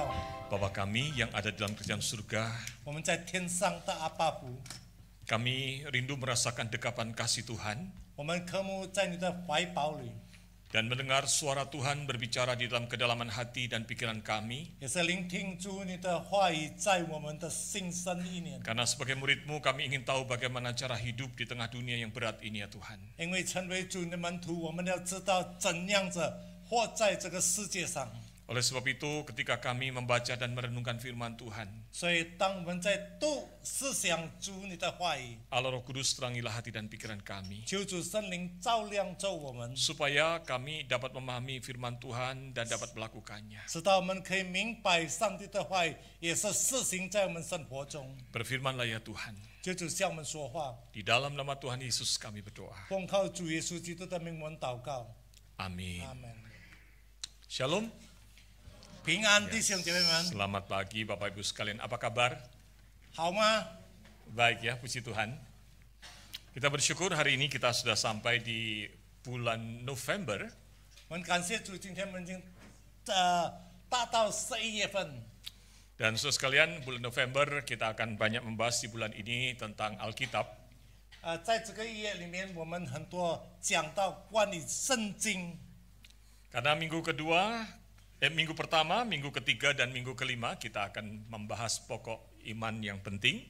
告。 Bapa kami yang ada di dalam kerajaan surga, 我们在天上的阿爸父， kami rindu merasakan dekapan kasih Tuhan 我们渴慕在你的怀抱里， dan mendengar suara Tuhan berbicara di dalam kedalaman hati dan pikiran kami. 也是聆听主你的话语在我们的心生意念。 Karena sebagai murid-Mu kami ingin tahu bagaimana cara hidup di tengah dunia yang berat ini ya Tuhan. 因为成为主你的门徒，我们要知道怎样子活在这个世界上。 Oleh sebab itu ketika kami membaca dan merenungkan firman Tuhan, 所以，当我们在读思想主你的话语， Allah Roh Kudus terangilah hati dan pikiran kami, 求主圣灵照亮着我们， supaya kami dapat memahami firman Tuhan dan dapat melakukannya. 直到我们可以明白上帝的话语，也是施行在我们生活中。 Berfirmanlah ya Tuhan. 求主向我们说话， Di dalam nama Tuhan Yesus kami berdoa. 奉靠主耶稣基督的名，我们祷告， Amin. 阿门。 Shalom. 平安，弟兄姐妹们， Selamat pagi Bapak Ibu sekalian. Apa kabar? 好吗？ Baik ya, puji Tuhan. Kita bersyukur hari ini kita sudah sampai di bulan November. 我们感谢主，今天我们已经达到11月份。 Dan saudara sekalian, bulan November kita akan banyak membahas di bulan ini tentang Alkitab. 在这个月里面，我们很多讲到关于圣经。 Karena minggu pertama, minggu ketiga, dan minggu kelima kita akan membahas pokok iman yang penting.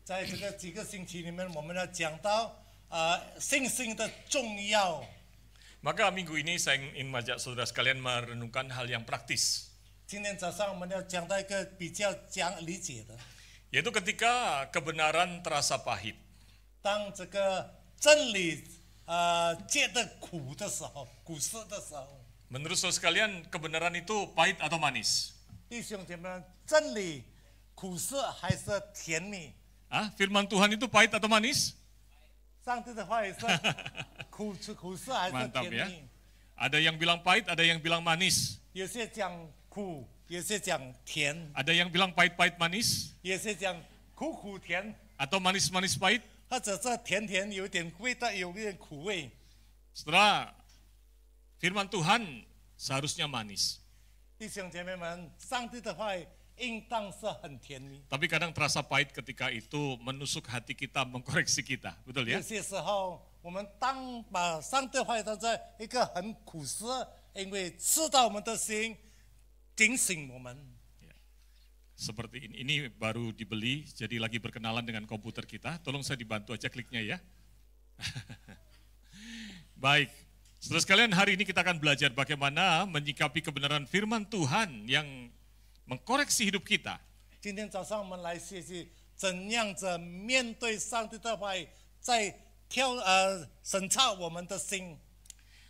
在这个几个星期里面，我们要讲到信心的重要。 Maka minggu ini saya ingin mengajak saudara sekalian merenungkan hal yang praktis. 今天早上我们要讲到一个比较讲理解的， Yaitu ketika kebenaran terasa pahit. 当这个真理觉得苦的时候，苦涩的时候， Menurut saudara sekalian, kebenaran itu pahit atau manis? 弟兄姐妹们，真理苦涩还是甜蜜？ Firman Tuhan itu pahit atau manis? 上帝的话语是苦涩还是 Mantap 甜 ya. 蜜？ Ada yang bilang pahit, ada yang bilang manis. 有些讲苦，有些讲甜， Ada yang bilang pahit-pahit manis, 有些讲苦甜， atau manis-manis pahit. 或者是甜有点味道，有点苦味。 Setelah firman Tuhan seharusnya manis. 弟兄姐妹们，上帝的话语应当是很甜蜜。 Tapi kadang terasa pahit ketika itu menusuk hati kita, mengkoreksi kita. Betul 有 ya? 些时候，我们当把上帝的话语当在一个很苦涩，因为刺到我们的心，警醒我们。 Seperti ini baru dibeli, jadi lagi berkenalan dengan komputer kita. Tolong saya dibantu aja kliknya ya. Baik, saudara sekalian, hari ini kita akan belajar bagaimana menyikapi kebenaran firman Tuhan yang mengkoreksi hidup kita. 今天早上我们来学习怎样子面对上帝的话语，在审查我们的心。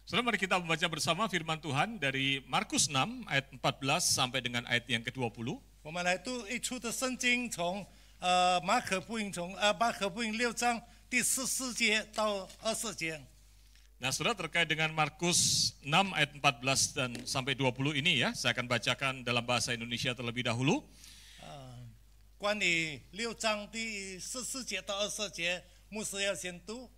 Saudara, mari kita membaca bersama firman Tuhan dari Markus 6 ayat 14 sampai dengan ayat yang ke-20. 我们来读一出的圣经，从马可福音6章第14节到20节。 Nah, saudara, terkait dengan Markus 6 ayat 14 dan sampai 20 ini ya, saya akan bacakan dalam bahasa Indonesia terlebih dahulu. 关于6章第14节到20节，牧师要先读。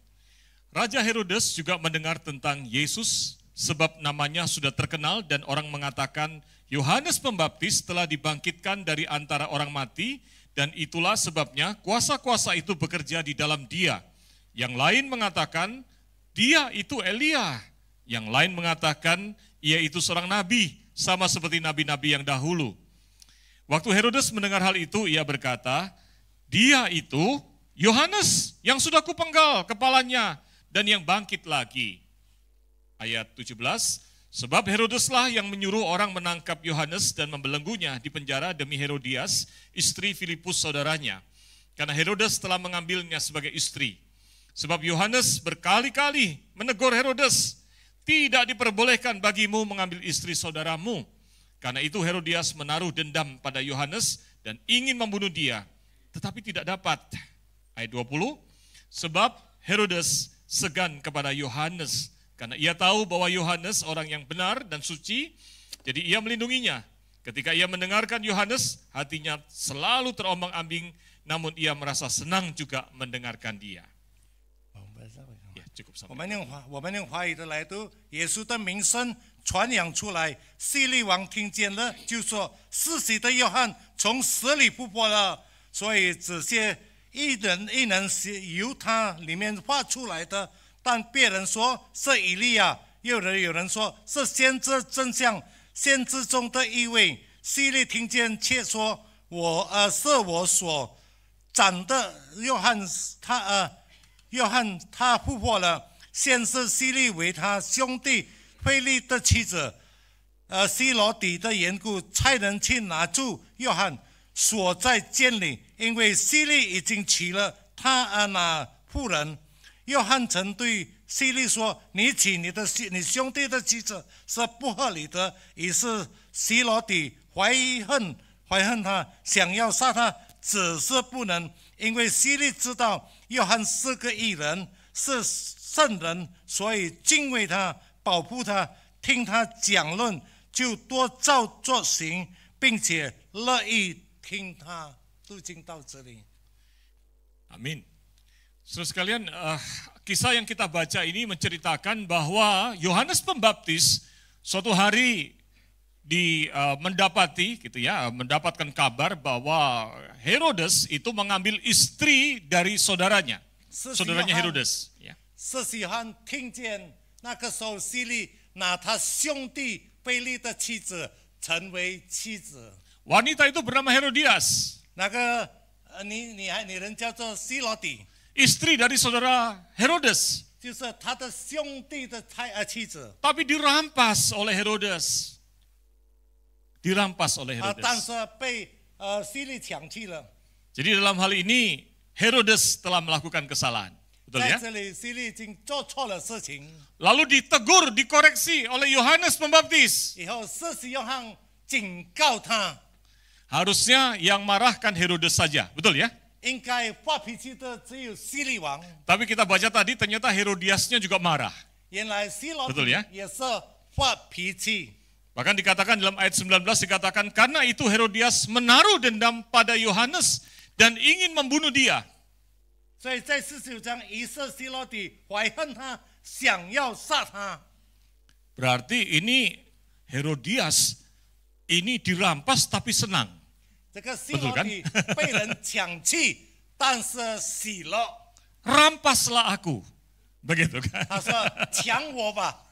Raja Herodes juga mendengar tentang Yesus sebab namanya sudah terkenal dan orang mengatakan Yohanes Pembaptis telah dibangkitkan dari antara orang mati dan itulah sebabnya kuasa-kuasa itu bekerja di dalam dia. Yang lain mengatakan dia itu Elia. Yang lain mengatakan ia itu seorang nabi sama seperti nabi-nabi yang dahulu. Waktu Herodes mendengar hal itu ia berkata, dia itu Yohanes yang sudah kupenggal kepalanya dan yang bangkit lagi. Ayat 17, sebab Herodeslah yang menyuruh orang menangkap Yohanes dan membelenggunya di penjara demi Herodias, istri Filipus saudaranya. Karena Herodes telah mengambilnya sebagai istri. Sebab Yohanes berkali-kali menegur Herodes, tidak diperbolehkan bagimu mengambil istri saudaramu. Karena itu Herodias menaruh dendam pada Yohanes dan ingin membunuh dia, tetapi tidak dapat. Ayat 20, sebab Herodes segan kepada Yohanes, karena ia tahu bahwa Yohanes orang yang benar dan suci, jadi ia melindunginya. Ketika ia mendengarkan Yohanes, hatinya selalu terombang-ambing, namun ia merasa senang juga mendengarkan dia. Ya, cukup sampai. 我们用华语的来读，耶稣的名声传扬出来。希律王听见了，就说：“施洗的约翰从死里复活了。”所以这些一人是由他里面发出来的，但别人说是以利亚，有人说是先知真相，先知中的一位。希律听见，却说：“是我所长的约翰，他复活了。”先是希律为他兄弟腓力的妻子希罗底的缘故，差人去拿住约翰，锁在监里，因为希律已经娶了他那妇人。约翰曾对希律说：“你娶你兄弟的妻子是不合理的。”于是希罗底怀恨他，想要杀他，只是不能，因为希律知道约翰是个义人，是圣人，所以敬畏他，保护他，听他讲论，就多照做行，并且乐意听他。读经到这里。 Amin. Saudara sekalian, kisah yang kita baca ini menceritakan bahwa Yohanes Pembaptis suatu hari mendapatkan kabar bahwa Herodes itu mengambil istri dari saudaranya Herodes. Ya. 施洗约翰听见那个时候希律拿他兄弟腓力的妻子成为妻子。 Wanita itu bernama Herodias. 那个女人叫做希罗底， Istri dari saudara Herodes. 就是他的兄弟的妻子。 Tapi dirampas oleh Herodes. 但是被希律抢去了。 Jadi dalam hal ini Herodes telah melakukan kesalahan. Betul 在 ya? 这里，希律已经做错了事情。 Lalu ditegur, dikoreksi oleh Yohanes Pembaptis. 以后施洗约翰警告他， Harusnya yang marahkan Herodes saja, betul ya? 应该发脾气的只有希律王。 Tapi kita baca tadi ternyata Herodiasnya juga marah. 原来希罗 Betul 底 ya? 也是发脾气。 Bahkan dikatakan dalam ayat 19 dikatakan karena itu Herodias menaruh dendam pada Yohanes dan ingin membunuh dia. 所以在49章，于是希罗底怀恨他，想要杀他。 Berarti ini Herodias ini dirampas tapi senang. 这个希罗底被人抢去，但是喜乐。 Rampaslah aku. Begitu kan? 他说：“抢我吧。”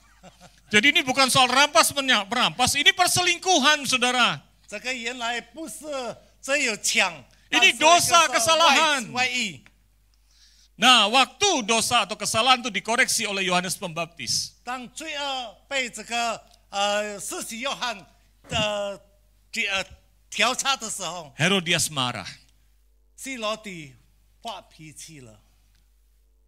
Jadi ini bukan soal merampas, ini perselingkuhan, saudara. 这个原来不是只有抢， Ini dosa kesalahan. 外遇。 Nah, waktu dosa atau kesalahan itu dikoreksi oleh Yohanes Pembaptis. 当罪恶被这个施洗约翰的调查的时候， Herodias marah. 希罗底发脾气了。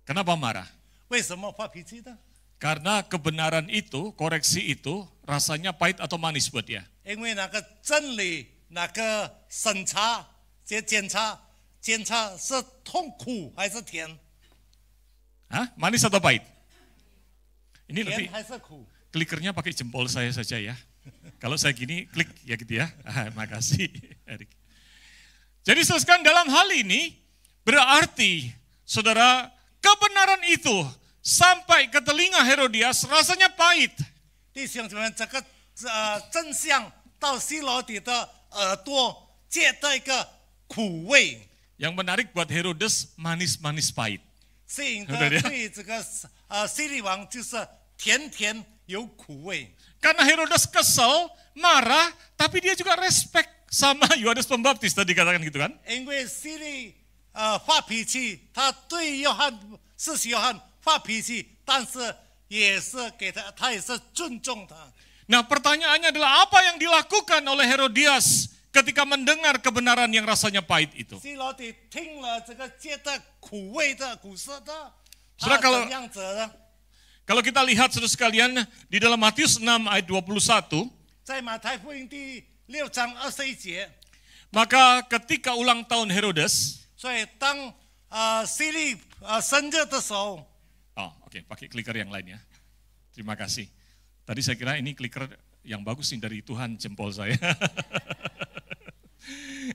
Kenapa marah? 为什么发脾气呢？ Karena kebenaran itu, koreksi itu rasanya pahit atau manis buat dia. 因为那个真理，那个审查、检查是痛苦还是甜？ Hah? Manis atau pahit? Ini 甜 lebih 还是苦？ klikernya pakai jempol saya saja ya. Kalau saya gini klik ya gitu ya. Makasih Erik. Jadi saudara dalam hal ini berarti saudara kebenaran itu sampai ke telinga Herodias rasanya pahit. 弟兄姊妹，这个真相到希罗底的耳朵，借的一个苦味。 Yang menarik buat Herodes manis-manis pahit. 吸引的对这个希律王就是甜甜有苦味。 Karena Herodes kesel, marah, tapi dia juga respect sama Yohanes Pembaptis tadi katakan gitu kan? 因为希律发脾气，他对施洗约翰发脾气，但是也是给他也是尊重他。 Nah pertanyaannya adalah apa yang dilakukan oleh Herodias ketika mendengar kebenaran yang rasanya pahit itu? 希罗底听了这个借的苦味的苦涩的， Saudara, 他怎样子呢？ Kalau kita lihat saudara sekalian di dalam Matius 6 ayat 21, 在马太福音第6章21节， maka ketika ulang tahun Herodes, 所以当希律生日的时候， oke, pakai clicker yang lain ya. Terima kasih. Tadi saya kira ini clicker yang bagus nih dari Tuhan jempol saya.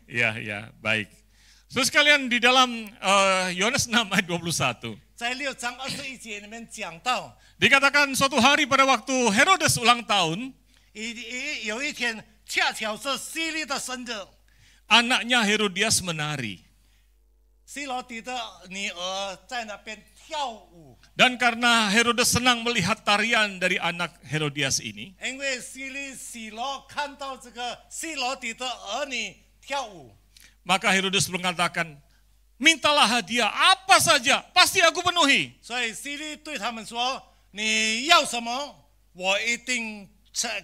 Ya, baik. Saudara sekalian di dalam Yohanes 6 ayat 21. 在6章21节里面讲到， Dikatakan suatu hari pada waktu Herodes ulang tahun, 有一天恰巧是希律的生日， anaknya Herodias menari. 希罗底的女儿在那边跳舞， Dan karena Herodes senang melihat tarian dari anak Herodias ini, 因为希罗看到这个希罗底的儿女跳舞， maka Herodes mengatakan, mintalah hadiah apa saja, pasti aku penuhi. 所以希律对他们说：“你要什么，我一定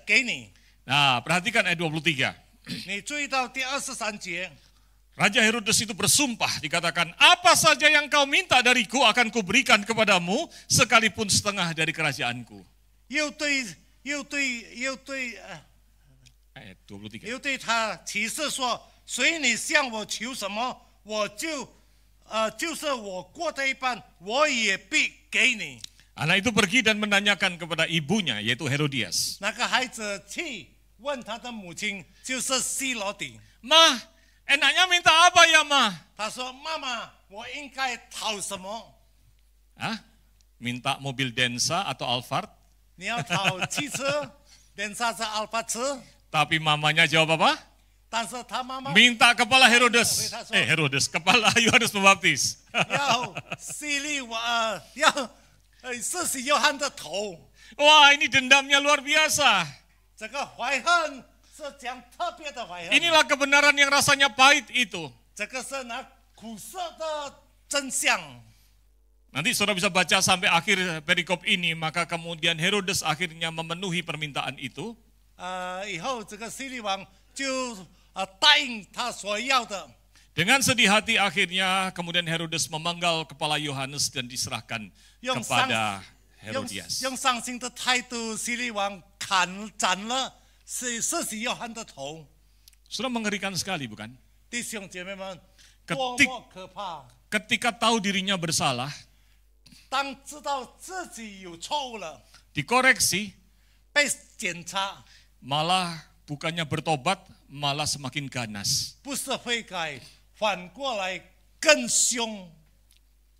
给你。 Nah, perhatikan ayat 23. ”你注意到第23节， Raja Herodes itu bersumpah, dikatakan, apa saja yang kau minta dariku akan kuberikan kepadamu, sekalipun setengah dari kerajaanku. 又对Ayat 23. 又对他起誓说：“所以你向我求什么，我就是我过的一半，我也必给你。” Anak itu pergi dan menanyakan kepada ibunya, yaitu Herodias. 那个孩子去问他的母亲，就是希罗底。 Mah, enaknya minta apa ya, Mah? 他说：“妈妈，我应该讨什么？ Hah? Minta mobil Denza atau Alphard? 你要讨汽车，连上是阿尔法车。 Tapi mamanya jawab apa? 但是他妈妈 Minta kepala Herodes. Herodes, kepala Yohanes Pembaptis. 要希律要施洗约翰的头。 Wah, ini dendamnya luar biasa. 这个怀恨是讲特别的怀恨， Inilah kebenaran yang rasanya pahit itu. 这个是拿苦涩的真相。 Nanti saudara bisa baca sampai akhir perikop ini, maka kemudian Herodes akhirnya memenuhi permintaan itu. 以后这个希律王就答应他所要的。 Dengan sedih hati akhirnya kemudian Herodes memenggal kepala Yohanes dan diserahkan kepada Herodias. 用伤心的态度，希律王斩了施洗约翰的头。 Sudah mengerikan sekali, bukan? 弟兄姐妹们， Ketik- 多么可怕！ Ketika tahu dirinya bersalah, 当知道自己有错误了， dikoreksi, 被检查， malah bukannya bertobat, malah semakin ganas. 不是悔改，反过来更凶。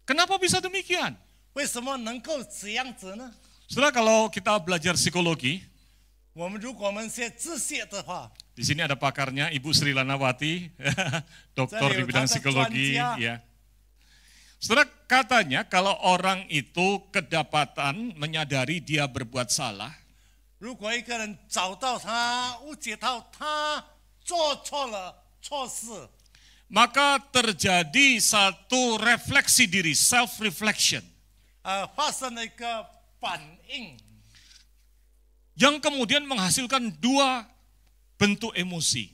Kenapa bisa demikian? 为什么能够这样子呢？ Saudara, kalau kita belajar psikologi, 如果我们学自学的话， di sini ada pakarnya, Ibu Sri Lanawati, doktor di bidang psikologi. Ya. Saudara, katanya kalau orang itu kedapatan menyadari dia berbuat salah, 如果一个人找到他误解到他做错了错事， maka terjadi satu refleksi diri, self-reflection, 发生了一个反应， yang kemudian menghasilkan dua bentuk emosi.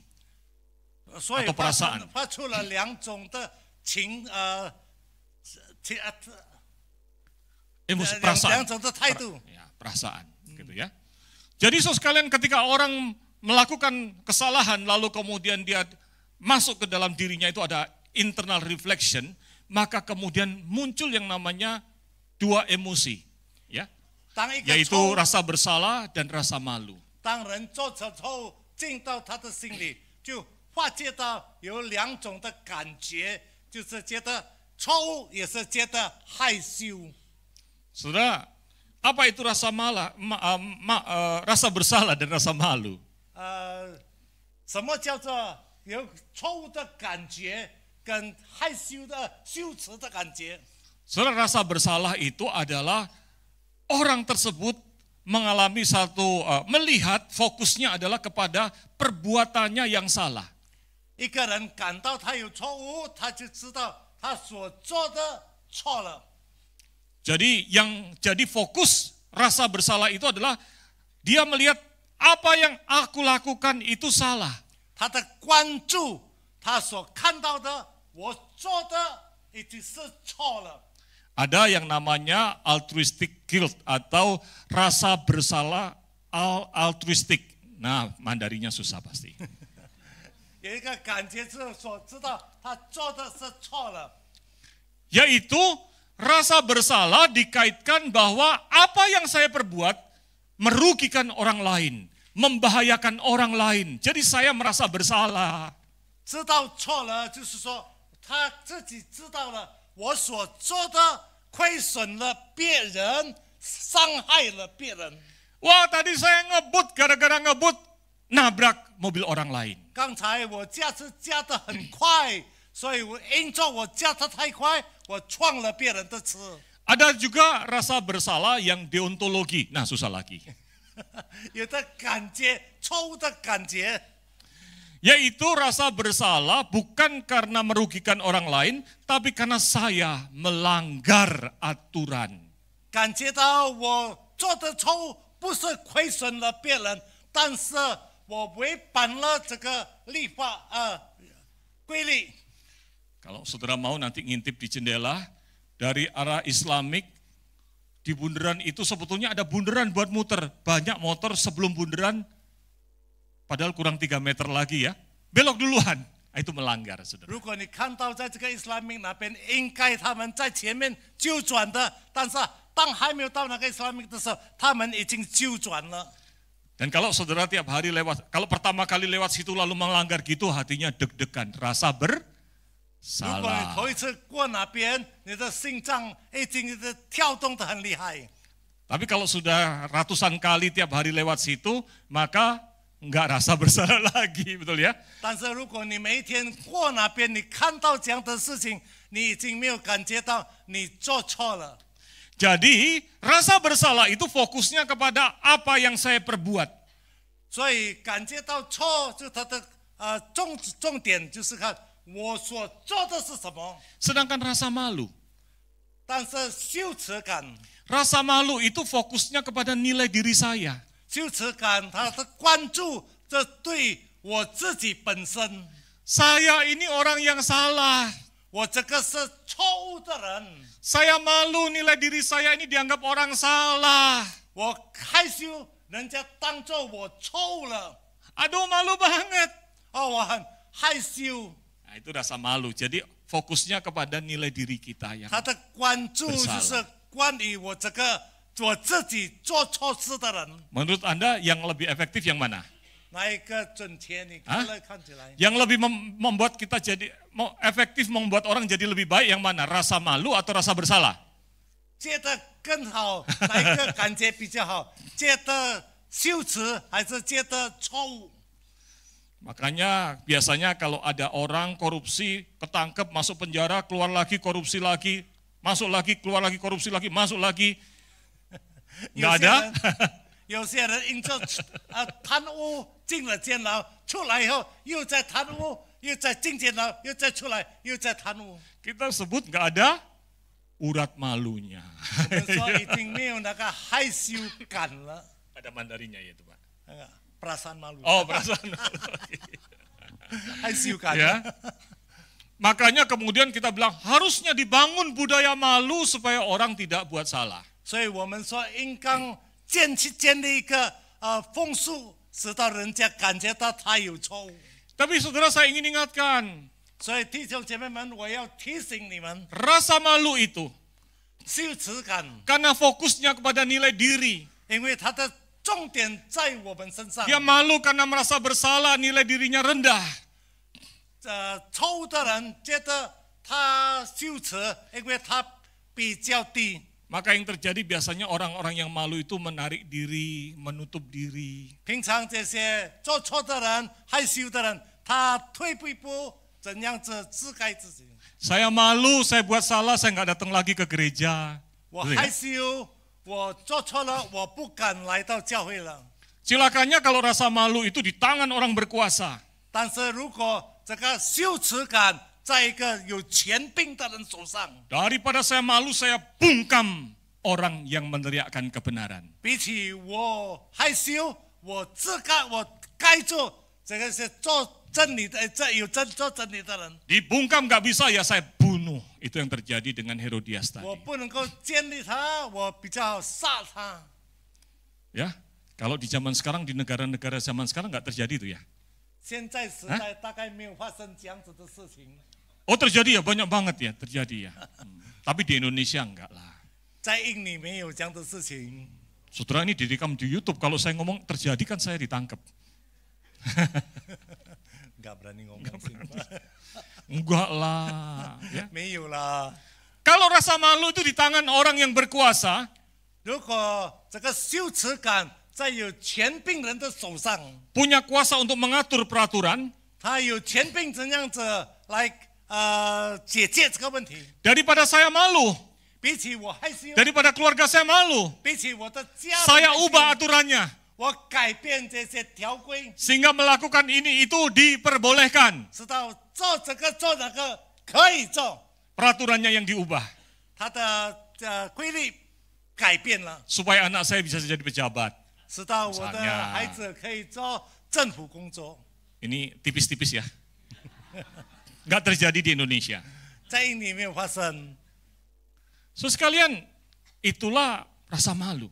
所以 atau perasaan. 发出了两种的Emosi, 两 perasaan. 种的态度。 Ya, perasaan, gitu ya. Jadi saudara sekalian, ketika orang melakukan kesalahan lalu kemudian dia masuk ke dalam dirinya itu ada internal reflection, maka kemudian muncul yang namanya dua emosi, ya, 当一个 yaitu 错误， rasa bersalah dan rasa malu. 当人做错错误进到他的心里，就化解到有两种的感觉，就是觉得错误，也是觉得害羞。 Saudara, apa itu rasa rasa bersalah dan rasa malu? 什么叫做有错误的感觉跟害羞的羞耻的感觉？ Saudara, rasa bersalah itu adalah orang tersebut mengalami melihat fokusnya adalah kepada perbuatannya yang salah. 一个人感到他有错误，他就知道他所做的错了。 Jadi yang jadi fokus rasa bersalah itu adalah dia melihat apa yang aku lakukan itu salah. 他的关注，他所看到的，我做的已经是错了。 Ada yang namanya altruistic guilt atau rasa bersalah altruistic. Nah, Mandarinya susah pasti. 有一个感觉是所知道他做的是错了， Yaitu rasa bersalah dikaitkan bahwa apa yang saya perbuat merugikan orang lain, membahayakan orang lain. Jadi saya merasa bersalah. 知道错了，就是说他自己知道了我所做的亏损了别人，伤害了别人。 Wah, tadi saya ngebut, gara-gara ngebut, nabrak mobil orang lain. 刚才我驾车驾得很快，所以我因着我驾得太快，我撞了别人的车。 Ada juga rasa bersalah yang deontologi. Nah, susah lagi. 有的感觉，错误的感觉， Yaitu rasa bersalah bukan karena merugikan orang lain, tapi karena saya melanggar aturan. 感觉到我做的错误不是亏损了别人，但是我违反了这个立法规律。 Kalau saudara mau nanti ngintip di jendela, dari arah Islamik, di bundaran itu sebetulnya ada bundaran buat muter. Banyak motor sebelum bundaran, padahal kurang 3 meter lagi ya. Belok duluan, itu melanggar saudara. 如果你看到在这个 Islamic 那边，应该他们在前面右转的，但是当还没有到那个 Islamic 的时候，他们已经右转了。 Dan kalau saudara tiap hari lewat, kalau pertama kali lewat situ lalu melanggar gitu, hatinya deg-degan, rasa 如果你 bersalah. 头一次过那边，你的心脏已经跳动得很厉害。 Tapi kalau sudah ratusan kali tiap hari lewat situ, maka enggak rasa bersalah lagi, betul ya? 但是如果你每一天过那边，你看到这样的事情，你已经没有感觉到你做错了。 Jadi rasa bersalah itu fokusnya kepada apa yang saya perbuat. 所以感觉到错，就它的重点就是看我所做的是什么。 Sedangkan rasa malu. 但是羞耻感， Rasa malu itu fokusnya kepada nilai diri saya. 羞耻感，它的关注这对我自己本身， Saya ini orang yang salah. 我这个是错误的人， Saya malu nilai diri saya ini dianggap orang salah. 我害羞，人家当作我错误了， Aduh malu banget. 我很害羞。 Nah, itu rasa malu. Jadi fokusnya kepada nilai diri kita yang 他的关注就是关于我这个我自己做错事的人， menurut Anda yang lebih efektif yang mana? 哪一个准确？你看来看起来， Yang lebih membuat kita jadi efektif membuat orang jadi lebih baik yang mana? Rasa malu atau rasa bersalah? 觉得更好，哪一个感觉比较好？觉得羞耻还是觉得错误？ Makanya biasanya kalau ada orang korupsi, ketangkep, masuk penjara, keluar lagi, korupsi lagi, masuk lagi, keluar lagi, korupsi lagi, masuk lagi. Nggak ada? 有些人因着贪污进了监牢，出来以后又在贪污，又在进监牢，又再出来，又在贪污。 Kita sebut nggak ada urat malunya. 我们说已经没有那个害羞感了， Ada Mandarinya ya itu Pak. perasaan malu， Oh perasaan malu. 害羞感。 Ya. Makanya kemudian kita bilang harusnya dibangun budaya malu supaya orang tidak buat salah. 所以我们说应当建立一个风俗，使到人家感觉到他有错误。 Tapi saudara saya ingin ingatkan, 所以弟兄姐妹们，我要提醒你们， rasa malu itu 羞耻感， karena fokusnya kepada nilai diri. 因为它的重点在我们身上。 Dia malu karena merasa bersalah, nilai dirinya rendah. 错误的人觉得他羞耻，因为他比较低。 Maka yang terjadi biasanya orang-orang yang malu itu menarik diri, menutup diri. 平常这些做错的人、害羞的人，他退步一步，怎样子自盖自己？ Saya malu, saya buat salah, saya nggak datang lagi ke gereja. 我 Betul ya? 害羞，我做错了，我不敢来到教会了。 Silakannya kalau rasa malu itu di tangan orang berkuasa. 但是如果这个羞耻感在一个有权柄的人手上， Daripada saya malu, saya bungkam orang yang meneriakkan kebenaran. 比起我害羞，我自盖，我盖住这个是做真理的，做真理的人， Dibungkam nggak bisa ya saya bunuh. Itu yang terjadi dengan Herodias 我 tadi. 不能够建立他，我比较杀他。 Ya, kalau di zaman sekarang, di negara-negara zaman sekarang nggak terjadi itu ya. 现在时代大概没有发生这样子的事情， Oh terjadi ya, banyak banget ya terjadi ya. Tapi di Indonesia enggak lah. 在印尼没有这样的事情。 Saudara ini direkam di YouTube, kalau saya ngomong terjadi kan saya ditangkap. Enggak berani ngomong. Enggak lah. Ya. 没有啦。 Kalau Kalau rasa malu itu di tangan orang yang berkuasa, 如果这个羞耻感在有权柄人的手上， punya kuasa untuk mengatur peraturan, 他有权柄怎样子来解决这个问题？ daripada saya malu, 比起我害羞， daripada keluarga saya malu, 比起我的家人 saya 害羞 ubah aturannya 我改变这些条规， sehingga melakukan ini itu diperbolehkan. 知道做这个做那个可以做， Peraturannya yang diubah 他的规律改变了， supaya anak saya bisa jadi pejabat. 使到我的 Misalnya 孩子可以做政府工作。 Ini tipis-tipis ya. Nggak terjadi di Indonesia. 在印尼没有发生， So sekalian, itulah rasa malu.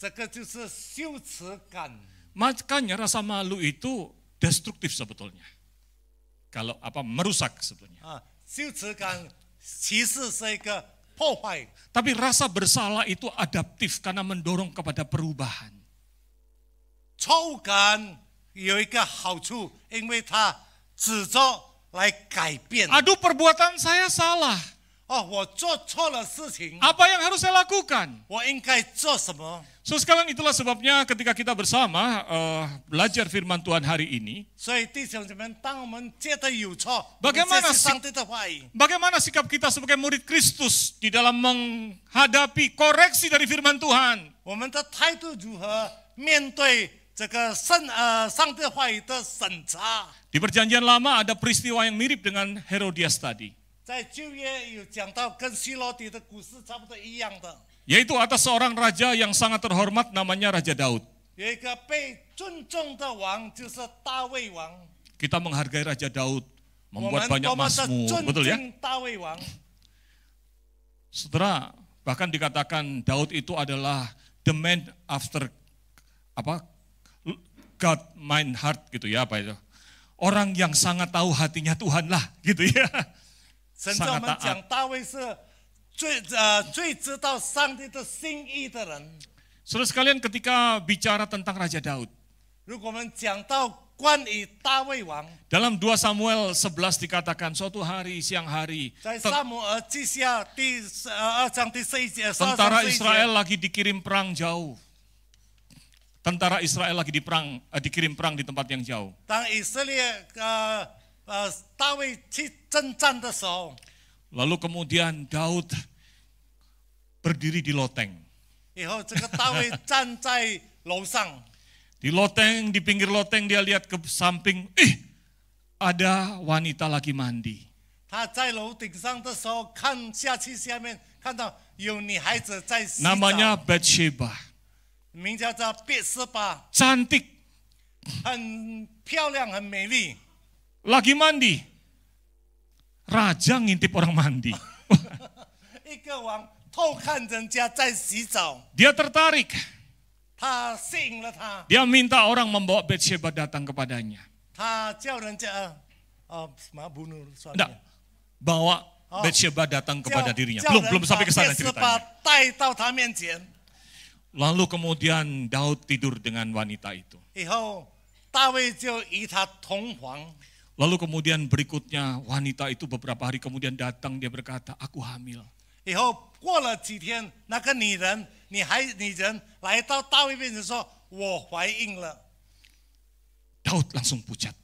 这个就是羞耻感。 Makanya rasa malu itu destruktif sebetulnya. Kalau merusak sebetulnya. 羞耻感其实是一个破坏， Tapi rasa bersalah itu adaptif karena mendorong kepada perubahan. 错误感有一个好处，因为它指着来改变。 Aduh, perbuatan saya salah. 我做错了事情， Apa yang harus saya lakukan? 我应该做什么？ So sekalian itulah sebabnya ketika kita bersama belajar firman Tuhan hari ini, 所以弟兄姊妹，当我们觉得有错， Bagaimana 我们接受上帝的话语， bagaimana sikap kita sebagai murid Kristus di dalam menghadapi koreksi dari firman Tuhan? 我们的态度如何面对这个上帝话语的审查？ Di perjanjian lama ada peristiwa yang mirip dengan Herodias tadi. 在旧约有讲到跟希罗底的故事差不多一样的， Yaitu atas seorang raja yang sangat terhormat namanya Raja Daud. 有一个被尊重的王，就是大卫王。 Kita menghargai Raja Daud, 我 membuat 们 banyak 多么的 mazmur, 尊 betul ya? 敬大卫王。 Saudara, bahkan dikatakan Daud itu adalah the man after God mind heart gitu ya, apa itu? Orang yang sangat tahu hatinya Tuhan lah gitu ya. 甚至我们讲大卫是最知道上帝的心意的人。 Saudara sekalian, ketika bicara tentang Raja Daud, 如果我们讲到关于大卫王， dalam 2 Samuel 11 dikatakan suatu hari siang hari 在撒母耳记下第2章第11节， tentara Israel lagi dikirim perang jauh. Tentara Israel lagi dikirim perang di tempat yang jauh. 当以色列大卫去征战的时候， Lalu kemudian Daud berdiri di loteng. 以后这个大卫站在楼上， Di loteng, di pinggir loteng dia lihat ke samping, ada wanita lagi mandi. 他在楼顶上的时候看下去，下面看到有女孩子在洗澡， Namanya Bathsheba. 名叫做别斯巴， Cantik, 很漂亮，很美丽。 lagi mandi. Raja ngintip orang mandi. 一个王偷看人家在洗澡， Dia tertarik. 他吸引了他， Dia minta orang membawa Bathsheba datang kepadanya. 他叫人家什么bunuh Enggak, bawa Bathsheba datang kepada dirinya. Belum sampai ke sana 别斯 ceritanya. 巴带到他面前， Lalu kemudian Daud tidur dengan wanita itu. 以后大卫就与他同房。 Lalu kemudian berikutnya wanita itu beberapa hari kemudian datang, dia berkata, aku hamil. 以后过了几天，那个女人来到大卫面前说：“我怀孕了。 Daud langsung pucat. ”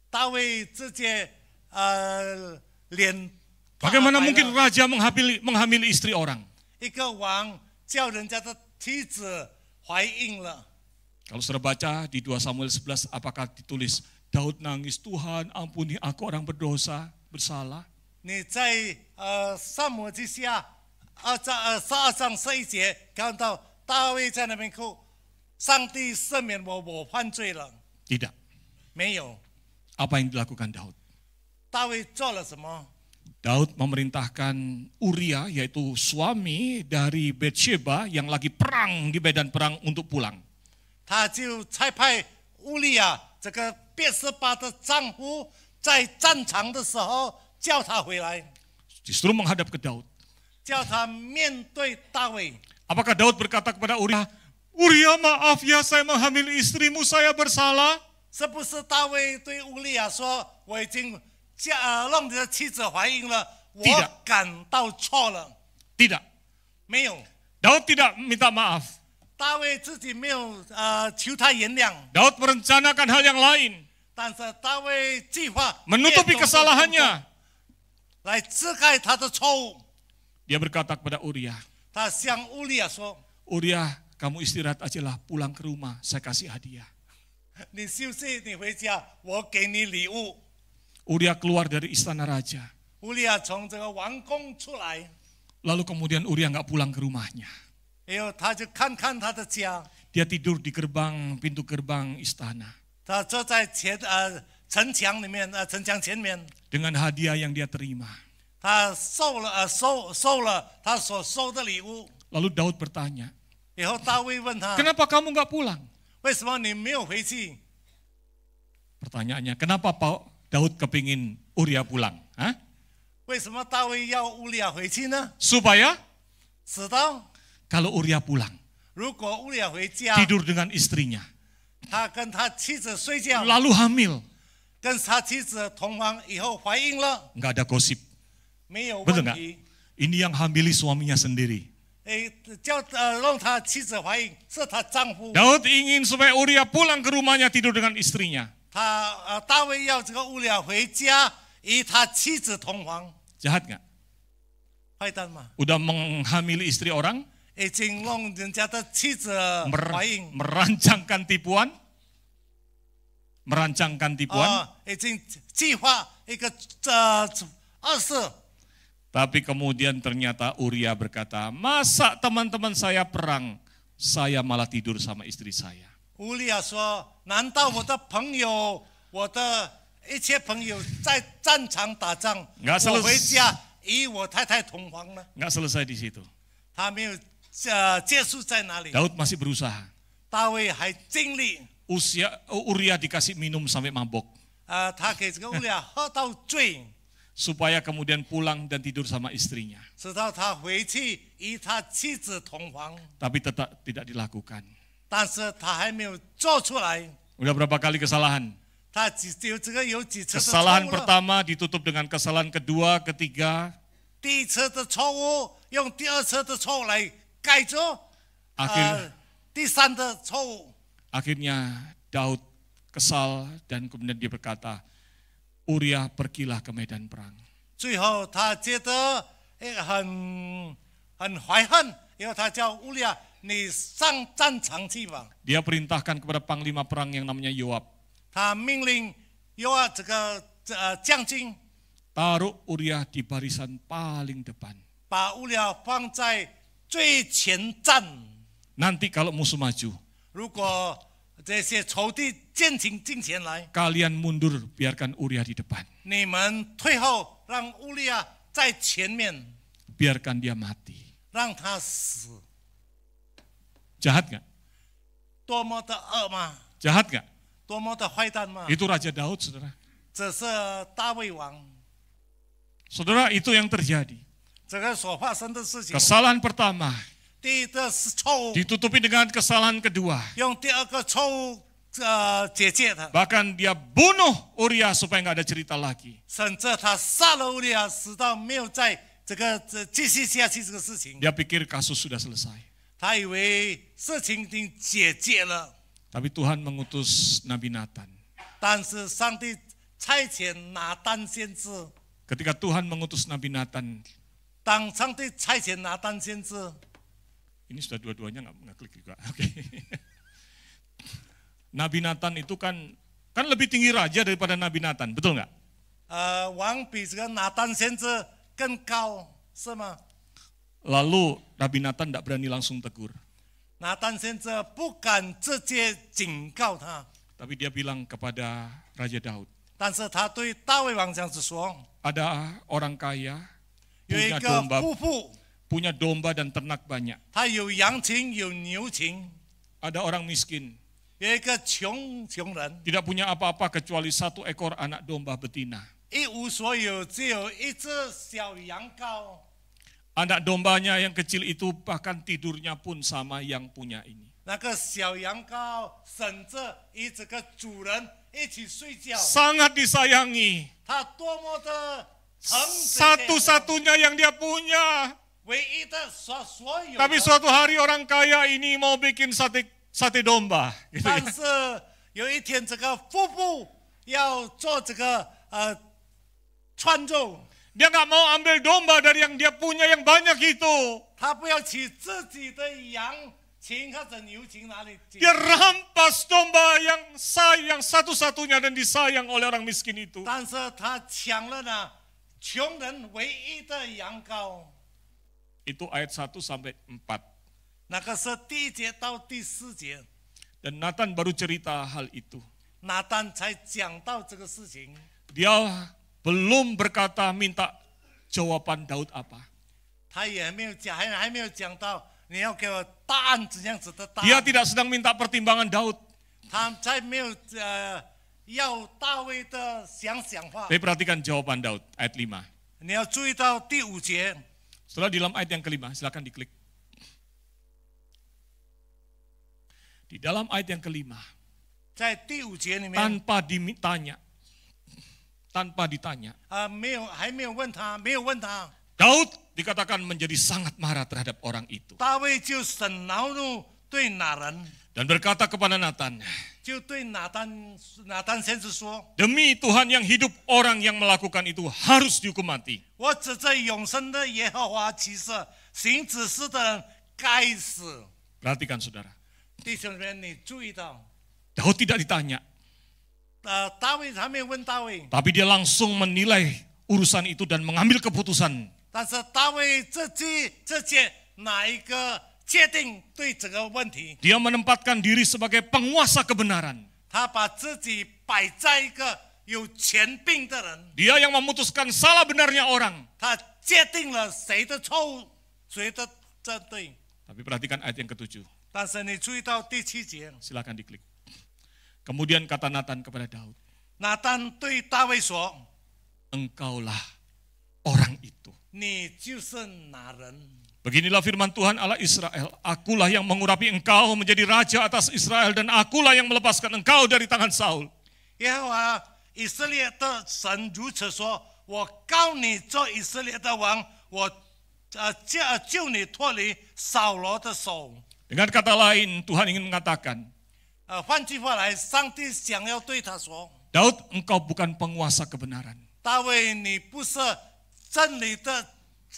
大卫直接脸 Bagaimana 白了 mungkin raja menghamili istri orang? 一个王叫人家的妻子怀孕了。 Kalau saudara baca di 2 Samuel 11, apakah ditulis, Daud nangis, Tuhan ampuni aku orang berdosa, bersalah. 你在撒母耳记下22章11节看到大卫在那边哭，上帝赦免我犯罪了。 Tidak. 没有， Apa yang dilakukan Daud? 大卫做了什么？ Daud memerintahkan Uria, yaitu suami dari Bathsheba yang lagi perang di medan perang untuk pulang. 他就差派乌利亚这个别斯巴的丈夫在战场的时候叫他回来， Disuruh menghadap ke Daud. 叫他面对大卫。 Apakah Daud berkata kepada Uria, Uria maaf ya saya menghamili istrimu, saya bersalah? 是不是大卫对乌利亚说：“我已经让你的妻子怀孕了，我感到错了。” Tidak. 没有。 Daud tidak minta maaf. 大卫自己没有求他原谅， Daud merencanakan hal yang lain. 但是大卫计划 Menutupi kesalahannya. 来遮盖他的错误。 Dia berkata kepada Uria, 他向乌利亚说 Uria, kamu istirahat ajalah, pulang ke rumah, saya kasih hadiah. 你休息，你回家，我给你礼物。 Uria keluar dari istana raja. 乌利亚从这个王宫出来， Lalu kemudian Uria nggak pulang ke rumahnya. 然后他就看看他的家， Dia tidur di pintu gerbang istana. 他坐在城墙里面，城墙前面， Dengan hadiah yang dia terima. 他收了他所收的礼物。 Lalu Daud bertanya, 然后大卫问他， kenapa kamu nggak pulang? 为什么你没有回去？ Pertanyaannya, kenapa Daud kepingin Uria pulang? Hah? 为什么大卫要乌利亚回去呢？ Supaya 知道， kalau Uria pulang, 如果乌利亚回家， tidur dengan istrinya, 他跟他妻子睡觉， lalu hamil, 跟他妻子同房以后怀孕了， nggak ada gosip. 没有 Betul 问 nggak? 题。 Ini yang hamili suaminya sendiri. 让他妻子怀孕是他丈夫。 Daud ingin supaya Uria pulang ke rumahnya tidur dengan istrinya. 大卫要这个乌利亚回家，与他妻子同房。 Jahat nggak? 坏蛋嘛， Udah menghamili istri orang, 已经让人家的妻子怀孕， merancangkan tipuan, 已经计划一个二事。 Tapi kemudian ternyata Uria berkata, masa teman-teman saya perang, saya malah tidur sama istri saya. 乌利亚说：“难道我的朋友，我的一切朋友在战场打仗， Nggak selesai. 我回家与我太太同房呢？” Nggak selesai di situ. 他没有结束在哪里？ Daud masih berusaha. 大卫还尽力， Uria dikasih minum sampai mabok. 他给这个乌利亚喝到醉， Supaya kemudian pulang dan tidur sama istrinya. 直到他回去与他妻子同房， Tapi tetap tidak dilakukan. 但是他还没有做出来。 Udah berapa kali kesalahan? 他有几次的错 Kesalahan 误了？ pertama ditutup dengan kesalahan kedua, ketiga. 第一次的错误用第二次的错误来盖住， 第三的错误。 Akhirnya Daud kesal dan kemudian dia berkata, Uria pergilah ke medan perang. 最后他觉得很怀恨，然后他叫乌利亚，你上战场去吧。 Dia perintahkan kepada panglima perang yang namanya Yoab, 他命令这个将军 taruh Uria di barisan paling depan. 把乌利亚放在最前站。 Nanti kalau musuh maju, 如果这些仇敌进前来， kalian mundur, biarkan Uria di depan. 你们退后，让乌利亚在前面， Biarkan dia mati. 让他死。 Jahat nggak? 多么的恶吗？ Jahat nggak? 多么的坏蛋吗？ Itu Raja Daud, saudara. 这是大卫王， Saudara, itu yang terjadi. 这个所发生的事情。 Kesalahan pertama 第一个是错误， ditutupi dengan kesalahan kedua. 用第二个错误解决他， Bahkan dia bunuh Uria supaya nggak ada cerita lagi. 甚至他杀了乌利亚，直到没有在继续下去这个事情。 Dia pikir kasus sudah selesai. 他以为事情已经解决了， Tapi Tuhan mengutus Nabi Nathan. 但是上帝差遣拿单先知。 Ketika Tuhan mengutus Nabi Nathan, 当上帝差遣拿单先知， ini sudah dua-duanya nggak klik juga. Oke. Nabi Nathan itu kan lebih tinggi raja daripada Nabi Nathan, betul nggak? 王比这个拿单先知更高，是吗？ Lalu Nabi Nathan tidak berani langsung tegur. 拿单先知不敢直接警告他， Tapi dia bilang kepada Raja Daud, 但是他对大卫王这样子说： ada orang kaya, 有一 punya 个 domba, 夫妇， punya domba dan ternak banyak. 他有羊群有牛群， Ada orang miskin, 有一个穷人， tidak punya apa-apa kecuali 1 ekor anak domba betina. 一无所有，只有一只小羊羔。 Anak dombanya yang kecil itu bahkan tidurnya pun sama yang punya ini. 那个小羊羔省着与这个主人一起睡觉， Sangat disayangi. 他多么的疼这些羊羔 Satu-satunya yang dia punya. 唯一的所有 Tapi 的， suatu hari orang kaya ini mau bikin sate domba. Gitu 但 ya. 是有一天这个夫妇要做这个串肉， Dia nggak mau ambil domba dari yang dia punya yang banyak itu. 他不要取自己的羊群或者牛群哪里去， Dia rampas domba yang satu-satunya dan disayang oleh orang miskin itu. 但是他抢了呢穷人唯一的羊羔。 Itu ayat 1 sampai 4. 那个是第1节到第4节， Dan Nathan baru cerita hal itu. 拿单才讲到这个事情。 Dia belum berkata minta jawaban Daud apa. 他也没有讲，还没有讲到你要给我答案怎样子的答 Dia 案。 tidak sedang minta pertimbangan Daud. 他才没有要大卫的想法。 Tapi perhatikan jawaban Daud ayat 5. 你要注意到第5节， Setelah di dalam ayat yang kelima, silakan diklik. Di dalam ayat yang kelima, 在第5节里面， tanpa ditanya, 还没有问他，没有问他， Daud dikatakan menjadi sangat marah terhadap orang itu. 大卫就很恼怒对拿人， Dan berkata kepada Nathan, 就对拿单先知说 demi Tuhan yang hidup, orang yang melakukan itu harus dihukum mati.：“ 我指着永生的耶和华起誓，行此事的人该死。” Perhatikan saudara, 弟兄们，你注意到， Daud tidak ditanya, 大卫还没有问大卫， tapi dia langsung menilai urusan itu dan mengambil keputusan. 但是大卫这届哪一个界定对这个问题？ Dia menempatkan diri sebagai penguasa kebenaran. 他把自己摆在一个有权柄的人， Dia yang memutuskan salah benarnya orang. 他界定了谁的错误，谁的正对。 Tapi perhatikan ayat yang ke-7. 但是你注意到第7节， Silakan diklik. Kemudian kata Nathan kepada Daud, 拿单对大卫说 engkaulah orang itu.：“ 你就是拿人。 Beginilah firman Tuhan Allah Israel, akulah yang mengurapi engkau menjadi raja atas Israel dan akulah yang melepaskan engkau dari tangan Saul. ”耶和华以色列的神如此说：“我告你做以色列的王，我救你脱离扫罗的手。” Dengan kata lain, Tuhan ingin mengatakan, 换句话来，上帝想要对他说 Daud, engkau bukan penguasa kebenaran.：“ 大卫，你不是真理的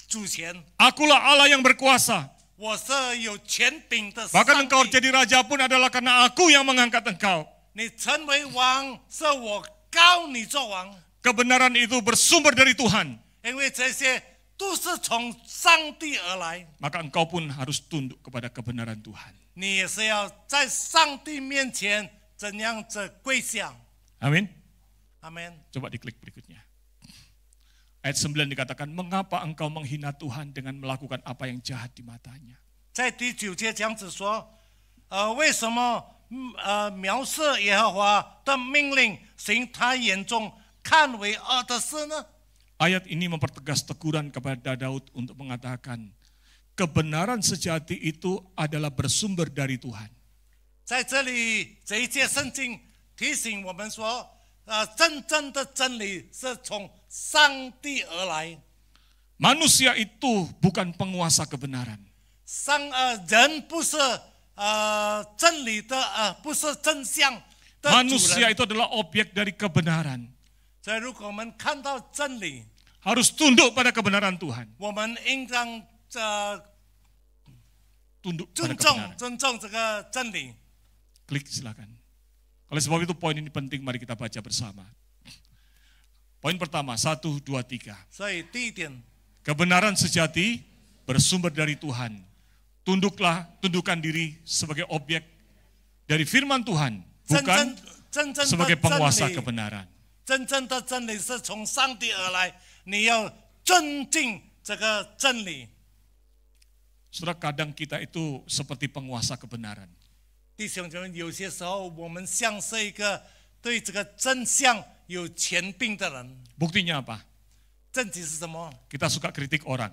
主权， Akulah Allah yang berkuasa. 我是有权柄的 Bahkan 上 engkau 帝。 jadi raja pun adalah karena aku yang mengangkat engkau. 你成为王，是我高你做王， Kebenaran itu bersumber dari Tuhan. 因为这些都是从上帝而来。 Maka engkau pun harus tunduk kepada kebenaran Tuhan. 你也是要在上帝面前怎样子跪下。 Amin. 阿门。 Coba diklik berikutnya. Ayat 9 dikatakan, mengapa engkau menghina Tuhan dengan melakukan apa yang jahat di matanya? 在第9节这样子说，为什么藐视耶和华的命令，行他眼中看为恶的事呢？ Ayat ini mempertegas teguran kepada Daud untuk mengatakan, kebenaran sejati itu adalah bersumber dari Tuhan. 在这里，这一节圣经提醒我们说，真正的真理是从上帝而来。 Manusia itu bukan penguasa kebenaran. 人不是真理的不是真相的主 Manusia 人。 itu adalah objek dari kebenaran. 所以，如果我们看到真理， Harus tunduk pada kebenaran Tuhan. 我们应当Tunduk pada kebenaran. 尊重这个真理。 Klik silakan. Oleh sebab itu poin ini penting, mari kita baca bersama. Poin pertama, 1, 2, 3. 所以第一点， Kebenaran sejati bersumber dari Tuhan. Tundukkan diri sebagai objek dari firman Tuhan, 真 bukan 正 sebagai 的 penguasa 真理， kebenaran. 真正的真理是从上帝而来，你要尊敬这个真理。 Saudara, kadang kita itu seperti penguasa kebenaran. 弟兄姐妹，有些时候我们像是一个对这个真相有权柄的人。 Buktinya apa? 证据是什么？ Kita suka kritik orang.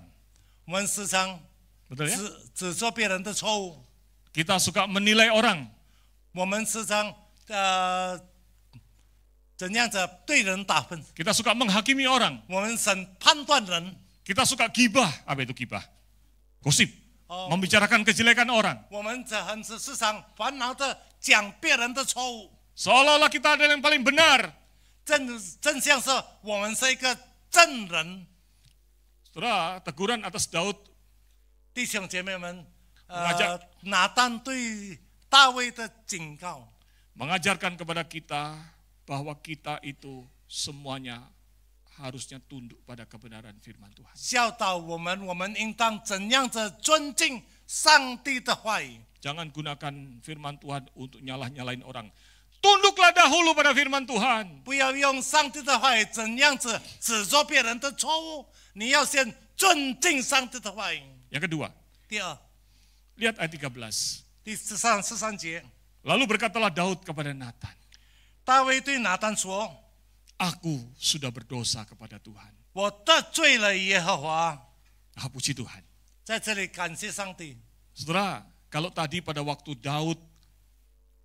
我们时常 Betul ya? 指责别人的错误， Kita suka menilai orang. 我们时常怎样子对人打分， Kita suka menghakimi orang. 我们审判断人， Kita suka gibah. Apa itu gibah? gosip, membicarakan kejelekan orang. 我们这很是时常烦恼的讲别人的错误， Seolah-olah kita adalah yang paling benar. 真像是我们是一个正人。 Saudara, teguran atas Daud 弟兄姐妹们， Mengajak 拿单对大卫的警告， mengajarkan kepada kita bahwa kita itu semuanya harusnya tunduk pada kebenaran firman Tuhan. 教导我们应当怎样的尊敬上帝的话语。 Jangan gunakan firman Tuhan untuk nyalah-nyalain orang. Tunduklah dahulu pada firman Tuhan. 不要用上帝的话语怎样子指责别人的错误，你要先尊敬上帝的话语。 Yang kedua, 第二， lihat ayat 13. 第13节， Lalu berkatalah Daud kepada Nathan, 大卫对拿单说 aku sudah berdosa kepada Tuhan.：“ 我得罪了耶和华。 Puji Tuhan. ”在这里感谢上帝。 Saudara, kalau tadi pada waktu Daud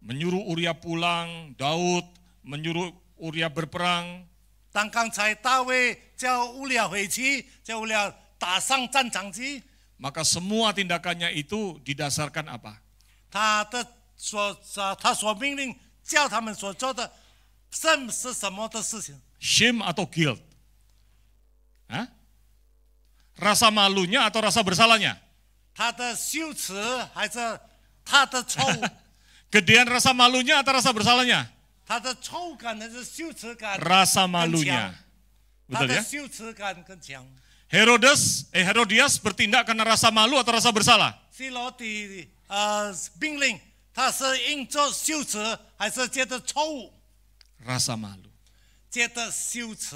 menyuruh Uria pulang, Daud menyuruh Uria berperang, 当刚才大卫叫乌利亚回去，叫乌利亚打上战场去， maka semua tindakannya itu didasarkan apa? 他所命令叫他们所做的，是什么的事情？ Shame atau guilt? Hah? Rasa malunya atau rasa bersalahnya? 他的羞耻还是他的错误？ Gedean rasa malunya atau rasa bersalahnya? 他的错误感还是羞耻感？ Rasa 更 malunya. 强，他 Betul 的 ya? 羞耻感更强。 Herodias bertindak karena rasa malu atau rasa bersalah? 希罗底命令，他是因着羞耻还是觉得错误？ Rasa malu. 觉得羞耻。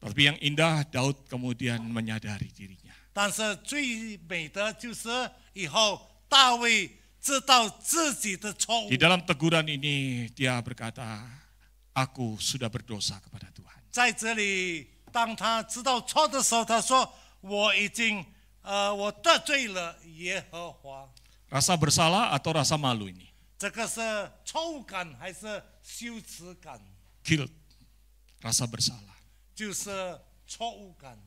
Tapi yang indah, Daud kemudian menyadari dirinya. 但是最美的就是以后大卫知道自己的错误 Di。dalam teguran ini dia berkata, aku sudah berdosa kepada Tuhan. 在这里，当他知道错的时候，他说：“我已经我得罪了耶和华。 Rasa bersalah atau rasa malu ini? ”这个是错误感还是羞耻感？ Guilt, rasa bersalah. 就是错误感。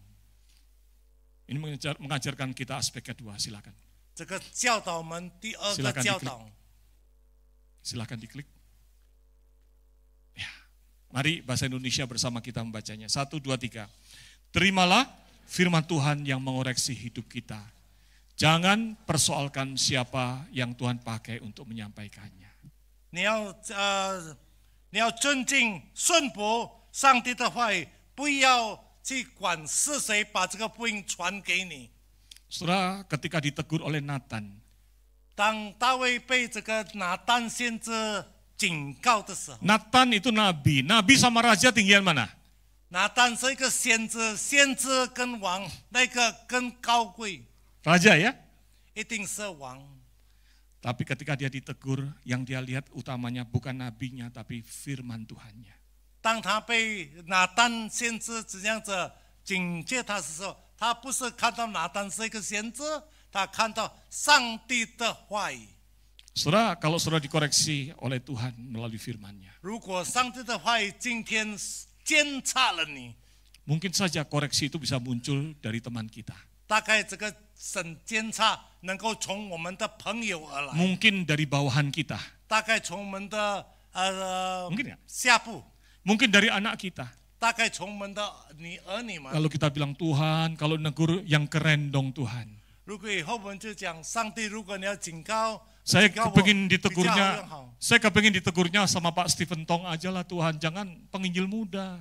Ini mengajarkan kita aspek kedua, silakan. 这个教导我们第二个 Silakan 教 diklik. 导。 Silakan diklik. Ya, mari bahasa Indonesia bersama kita membacanya. 1, 2, 3. Terimalah firman Tuhan yang mengoreksi hidup kita. Jangan persoalkan siapa yang Tuhan pakai untuk menyampaikannya. 你要尊敬顺服上帝的话语，不要去管是谁把这个福音传给你。 Saudara, ketika ditegur oleh Nathan, 当大卫被这个拿单先知警告的时候， Nathan itu nabi. Nabi sama raja tinggian mana? 拿单是一个先知，先知跟王那个更高贵， Raja ya. 一定是王。 Tapi ketika dia ditegur, yang dia lihat utamanya bukan nabinya, tapi firman Tuhannya. 当他被拿单先知这样子警戒他的时候，他不是看到拿单是一个先知，他看到上帝的话语。 Saudara, kalau saudara dikoreksi oleh Tuhan melalui firman-Nya, 如果上帝的话语今天监察了你， mungkin saja koreksi itu bisa muncul dari teman kita. 大概这个审监察能够从我们的朋友而来， Mungkin dari bawahan kita. 大概从我们的Mungkin ya? 下部， Mungkin dari anak kita. 大概从我们的儿女们。 Lalu kita bilang, Tuhan, kalau negur yang keren dong Tuhan. 如果以后我们就讲，上帝，如果你要警告， Saya 警告我 kepingin 比较 ditegurnya, 好。 saya kepingin ditegurnya sama Pak Stephen Tong aja lah Tuhan, jangan penginjil muda.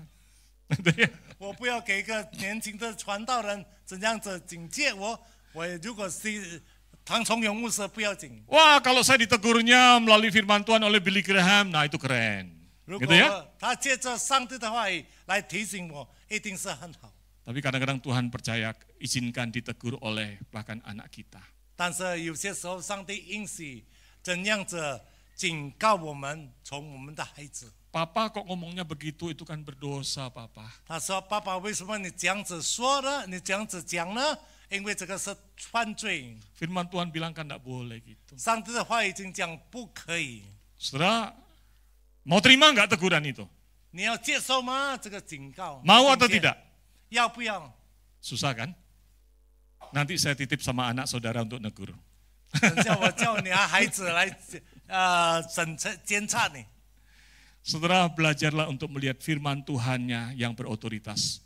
我不要给一个年轻的传道人怎样子警戒我，我如果是唐崇勇牧师不要紧。 Wah, kalau saya ditegurnya melalui firman Tuhan oleh Billy Graham, nah itu keren. 如 Gitu 果 ya? 他借着上帝的话语来提醒我，一定是很好。 Tapi kadang-kadang Tuhan percaya, izinkan ditegur oleh bahkan anak kita. 但是有些时候，上帝允许怎样子警告我们，从我们的孩子。 Papa kok ngomongnya begitu, itu kan berdosa Papa. 他说：“爸爸，为什么你这样子说呢？你这样子讲呢？因为这个是犯罪。 Firman Tuhan bilang kan tidak boleh gitu. 上帝的话已经讲不可以， Saudara, mau terima nggak teguran itu? 你要接受吗？这个警告 Mau atau 警戒 tidak? 要不要？ Susah kan? Nanti saya titip sama anak saudara untuk negur. 等下我叫你孩子来监察你。 Saudara, belajarlah untuk melihat firman Tuhannya yang berotoritas.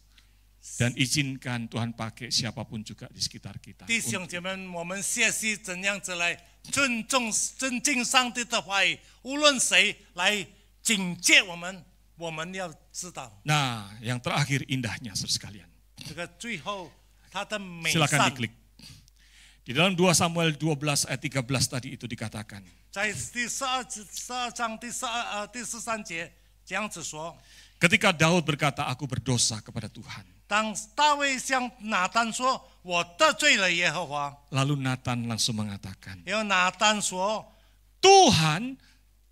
Dan izinkan Tuhan pakai siapapun juga di sekitar kita. 弟兄姐妹们，我们学习怎样子来尊敬上帝的话语，无论谁来警戒我们，我们要知道。 Nah, yang terakhir indahnya saudara sekalian. 这个最后他的美 Silakan 善， diklik. Di dalam 2 Samuel 12 ayat 13 tadi itu dikatakan. 在第12章第13节这样子说。 Ketika Daud berkata, aku berdosa kepada Tuhan. 当大卫向拿单说：“我得罪了耶和华。” Lalu Nathan langsung mengatakan, 然后拿单说 Tuhan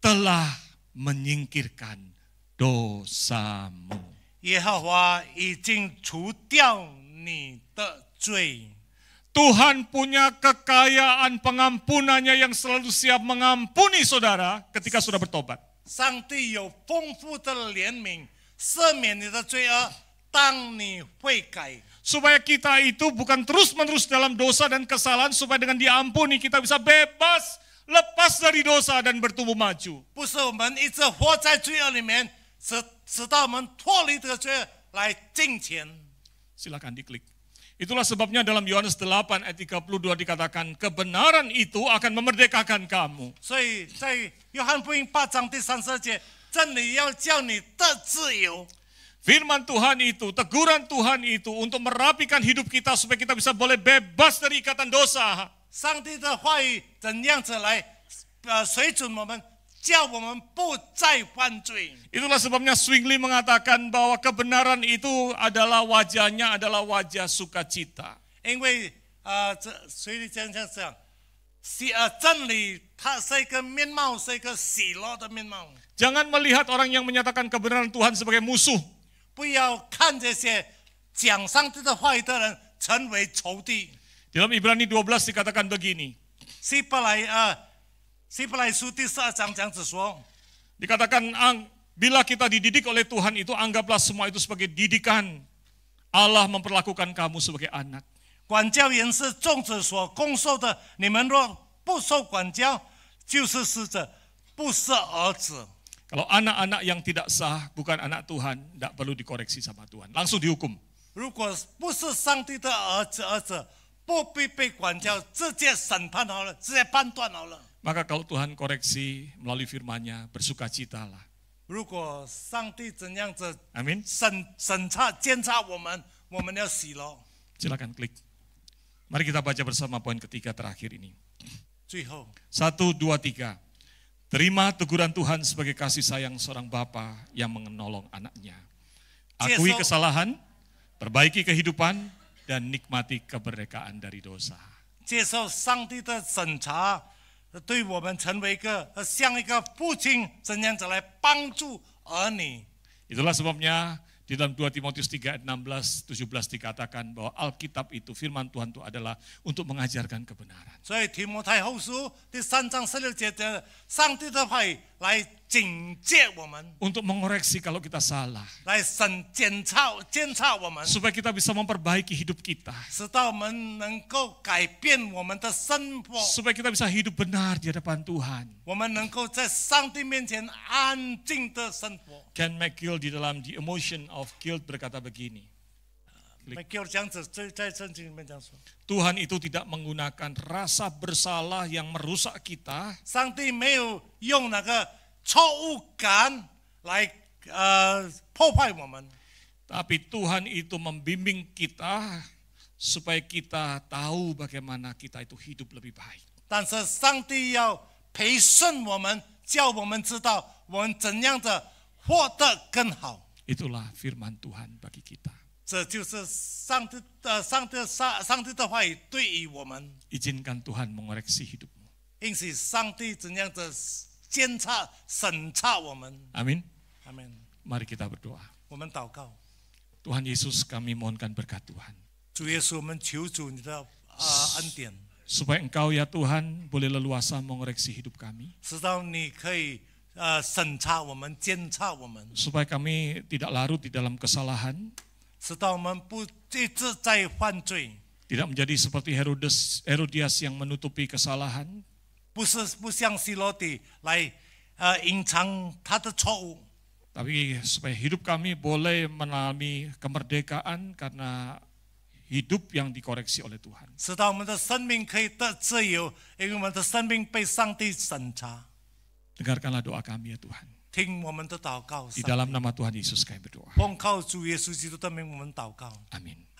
telah menyingkirkan dosamu.：“ 耶和华已经除掉你的罪。” Tuhan punya kekayaan pengampunannya yang selalu siap mengampuni saudara ketika sudah bertobat. 上帝有丰富的怜悯，赦免你的罪恶，当你悔改。 Supaya kita itu bukan terus-menerus dalam dosa dan kesalahan, supaya dengan diampuni kita bisa bebas, lepas dari dosa dan bertumbuh maju. 不是我们一直活在罪恶里面，直到我们脱离这个罪恶来进前。 Silakan diklik. Itulah sebabnya dalam Yohanes 8 ayat 32 dikatakan, kebenaran itu akan memerdekakan kamu. 所以在约翰福音8章第32节，真理要叫你得自由。 Firman Tuhan itu, teguran Tuhan itu untuk merapikan hidup kita supaya kita bisa boleh bebas dari ikatan dosa. 上帝的话语怎样子来水准我们，叫我们不再犯罪。 Itulah sebabnya Zwingli mengatakan bahwa kebenaran itu adalah wajahnya adalah wajah sukacita. 因为这水里讲真理它是一个面貌，是一个喜乐的面貌。 Jangan melihat orang yang menyatakan kebenaran Tuhan sebagai musuh. 不要看这些讲上帝的话语的人成为仇敌。 Dalam Ibrani 12 dikatakan begini. 希伯来书第12章这样子说。 Dikatakan bila kita dididik oleh Tuhan itu anggaplah semua itu sebagai didikan. Allah memperlakukan kamu sebagai anak. 管教人是众子所供受的，你们若不受管教，就是使者，不是儿子。 Kalau anak-anak yang tidak sah, bukan anak Tuhan, tidak perlu dikoreksi sama Tuhan. Langsung dihukum. 如果不是上帝的儿子，不必被管教，直接审判好了，直接判断好了。 Maka kalau Tuhan koreksi melalui firman-Nya, bersukacitalah. 如果上帝怎样子 Amin. 审查监察我们要喜乐。 Silakan klik. Mari kita baca bersama poin ketiga terakhir ini. 最后， 1, 2, 3. Terima teguran Tuhan sebagai kasih sayang seorang bapa yang menolong anaknya. Akui kesalahan, perbaiki kehidupan, dan nikmati kemerdekaan dari dosa. 接受上帝的审查，对我们成为像一个父亲，怎样子来帮助儿女。 Itulah sebabnya di dalam 2 Timotius 3 ayat 16-17 dikatakan bahwa Alkitab itu, firman Tuhan itu adalah untuk mengajarkan kebenaran. 所以提摩太后书第3章16节的上帝的话语来警戒我们， Untuk mengoreksi kalau kita salah. 来监察我们， Supaya kita bisa memperbaiki hidup kita. 使到我们能够改变我们的生活， Supaya kita bisa hidup benar di hadapan Tuhan. 我们能够在上帝面前安静的生活。 Ken McGill di dalam The Emotion of Guilt berkata begini. 没给我这样子在圣经里面这样说， Tuhan itu tidak menggunakan rasa bersalah yang merusak kita, 上帝没有用那个错误感来破坏我们， tapi Tuhan itu membimbing kita supaya kita tahu bagaimana kita itu hidup lebih baik. 但是上帝要培训我们，叫我们知道我们怎样的活得更好。 Itulah firman Tuhan bagi kita. 这就是上帝的话语对于我们， Izinkan Tuhan mengoreksi hidupmu. 因此上帝怎样的审查我们。 Amin. 阿门。 Mari kita berdoa. 我们祷告， Tuhan Yesus, kami mohonkan berkat Tuhan. 主耶稣，我们求主你的恩典， Supaya Engkau ya Tuhan boleh leluasa mengoreksi hidup kami. 直到你可以审查我们、监察我们， Supaya kami tidak larut di dalam kesalahan, 直到我们不一直在犯罪， Tidak menjadi seperti Herodias yang menutupi kesalahan, 不像希罗底来隐藏他的错误， tapi supaya hidup kami boleh mengalami kemerdekaan karena hidup yang dikoreksi oleh Tuhan. 使到我们的生命可以得自由，因为我们的生命被上帝审查。 Dengarkanlah doa kami ya Tuhan. 听我们的祷告， Di dalam nama Tuhan Yesus kami berdoa. 奉靠主耶稣基督的名，我们祷告。 Amin.